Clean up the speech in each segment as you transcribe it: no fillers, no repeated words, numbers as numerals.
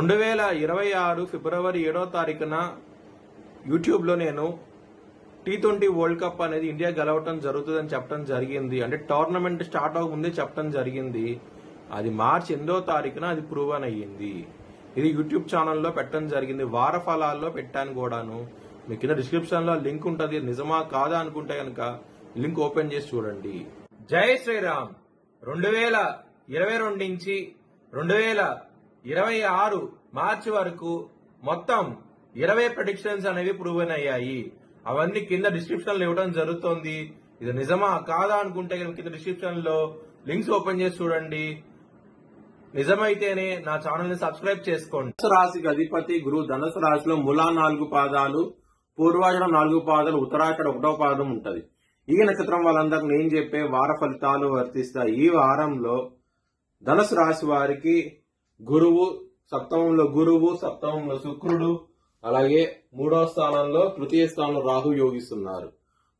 2026 ఫిబ్రవరి 7వ తారీఖున యూట్యూబ్లో నేను T20 వరల్డ్ కప్ అనేది ఇండియా గెలవటం జరుగుతుందని చెప్పడం జరిగింది. అంటే టోర్నమెంట్ స్టార్ట్ అవ్వకముందే చెప్పడం జరిగింది. అది మార్చి 8వ తారీఖున అది ప్రూవన్ అయ్యింది. ఇది యూట్యూబ్ ఛానల్లో పెట్టడం జరిగింది. వార ఫలాల్లో పెట్టాను కూడాను. మీ కింద డిస్క్రిప్షన్లో లింక్ ఉంటుంది. నిజమా కాదా అనుకుంటే కనుక లింక్ ఓపెన్ చేసి చూడండి. జై శ్రీరామ్. 2022 నుంచి 2026 మార్చి వరకు మొత్తం 20 ప్రెడిక్షన్స్ అనేవి ప్రూవెన్ అయ్యాయి. అవన్నీ కింద డిస్క్రిప్షన్ లో ఇవ్వడం జరుగుతోంది. ఇది నిజమా కాదా అనుకుంటే కింద డిస్క్రిప్షన్ లో లింక్స్ ఓపెన్ చేసి చూడండి. నిజమైతేనే నా ఛానల్ ని సబ్స్క్రైబ్ చేసుకోండి. ధనుసు రాశికి అధిపతి గురువు. ధనుసు రాశిలో మూలా 4 పాదాలు, పూర్వాషాఢం 4 పాదాలు, ఉత్తరాషాఢ 1వ పాదం ఉంటది. ఈ నక్షత్రం వాళ్ళందరికి నేను చెప్పే వార ఫలితాలు వర్తిస్తాయి. ఈ వారంలో ధనుసు రాశి వారికి గురువు సప్తమంలో శుక్రుడు, అలాగే 3వ స్థానంలో తృతీయ స్థానంలో రాహు యోగిస్తున్నారు.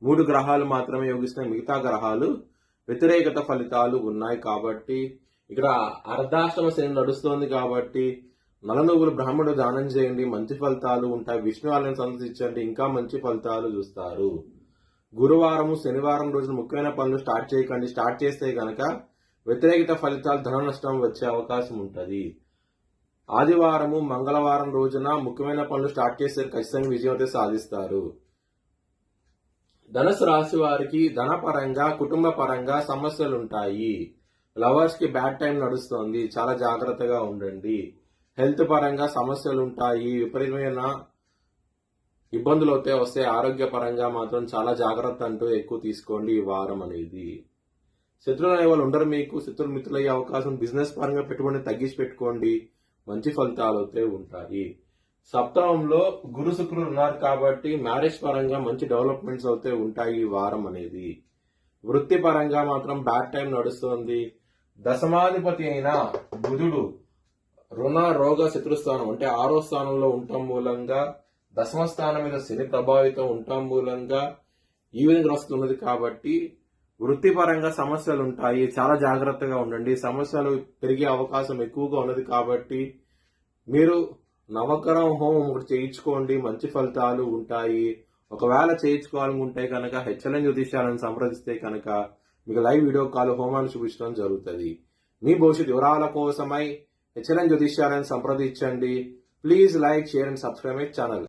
3 గ్రహాలు మాత్రమే యోగిస్తున్నాయి. మిగతా గ్రహాలు వ్యతిరేకత ఫలితాలు ఉన్నాయి. కాబట్టి ఇక్కడ అర్ధాష్టమ శని నడుస్తోంది. కాబట్టి నలనుగులు బ్రాహ్మణుడు దానం చేయండి, మంచి ఫలితాలు ఉంటాయి. విష్ణు ఆలయం సందర్శించండి, ఇంకా మంచి ఫలితాలు చూస్తారు. గురువారం శనివారం రోజున ముఖ్యమైన పనులు స్టార్ట్ చేయకండి. స్టార్ట్ చేస్తే గనక వ్యతిరేకత ఫలితాలు, ధన నష్టం వచ్చే అవకాశం ఉంటుంది. ఆదివారము మంగళవారం రోజున ముఖ్యమైన పనులు స్టార్ట్ చేస్తే ఖచ్చితంగా విజయం సాధిస్తారు. ధనుసు రాశి వారికి ధనపరంగా, కుటుంబ పరంగా సమస్యలుంటాయి. లవర్స్ కి బ్యాడ్ టైం నడుస్తోంది, చాలా జాగ్రత్తగా ఉండండి. హెల్త్ పరంగా సమస్యలుంటాయి, విపరీతమైన ఇబ్బందులు అయితే వస్తాయి. ఆరోగ్య పరంగా మాత్రం చాలా జాగ్రత్త అంటూ ఎక్కువ తీసుకోండి ఈ వారం అనేది. శత్రువులు అనే వాళ్ళు ఉండరు మీకు. శత్రువులు మిత్రులయ్యే అవకాశం. బిజినెస్ పరంగా పెట్టుబడిని తగ్గించి పెట్టుకోండి, మంచి ఫలితాలు అయితే ఉంటాయి. సప్తమంలో గురు శుక్రులు ఉన్నారు కాబట్టి మ్యారేజ్ పరంగా మంచి డెవలప్మెంట్స్ అయితే ఉంటాయి ఈ వారం అనేది. వృత్తి పరంగా మాత్రం బ్యాడ్ టైం నడుస్తోంది. దశమాధిపతి అయిన బుధుడు రుణ రోగ శత్రుస్థానం అంటే 6వ స్థానంలో ఉండటం మూలంగా, దశమ స్థానం మీద శని ప్రభావితం ఉండటం మూలంగా ఈ విధంగా వస్తున్నది. కాబట్టి వృత్తిపరంగా సమస్యలు ఉంటాయి, చాలా జాగ్రత్తగా ఉండండి. సమస్యలు పెరిగే అవకాశం ఎక్కువగా ఉన్నది. కాబట్టి మీరు నవగ్రహం హోమం ఒకటి చేయించుకోండి, మంచి ఫలితాలు ఉంటాయి. ఒకవేళ చేయించుకోవాలనుకుంటే కనుక హెచ్ఎల్ఎన్ జ్యోతిష్యాలను సంప్రదిస్తే కనుక మీకు లైవ్ వీడియో కాల్ హోమాన్ని చూపించడం జరుగుతుంది. మీ భవిష్యత్ వివరాల కోసమై హెచ్ఎల్ఎన్ జ్యోతిష్యాలను సంప్రదించండి. Please like, share and subscribe my channel.